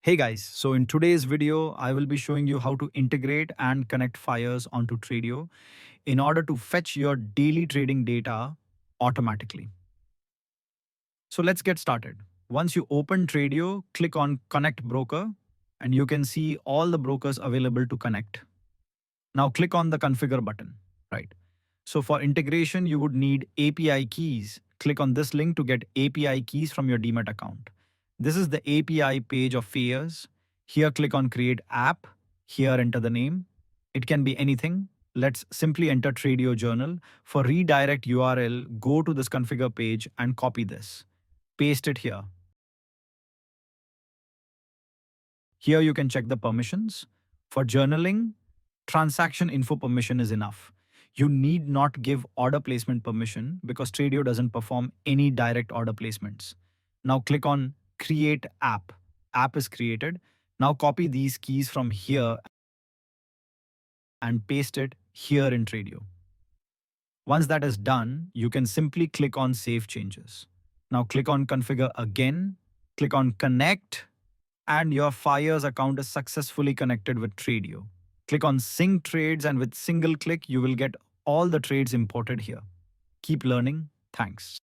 Hey guys, so in today's video, I will be showing you how to integrate and connect Fyers onto Tradio in order to fetch your daily trading data automatically. So let's get started. Once you open Tradio, click on Connect Broker and you can see all the brokers available to connect. Now click on the Configure button, right? So for integration, you would need API keys. Click on this link to get API keys from your Demat account. This is the API page of Fyers. Here click on Create App. Here enter the name. It can be anything. Let's simply enter Tradio Journal. For redirect URL, go to this configure page and copy this. Paste it here. Here you can check the permissions. For journaling, transaction info permission is enough. You need not give order placement permission because Tradio doesn't perform any direct order placements. Now click on Create App. App is created. Now copy these keys from here and paste it here in Tradio. Once that is done, you can simply click on Save Changes. Now click on Configure again, click on Connect, and your Fyers account is successfully connected with Tradio. Click on Sync Trades and with single click, you will get all the trades imported here. Keep learning. Thanks.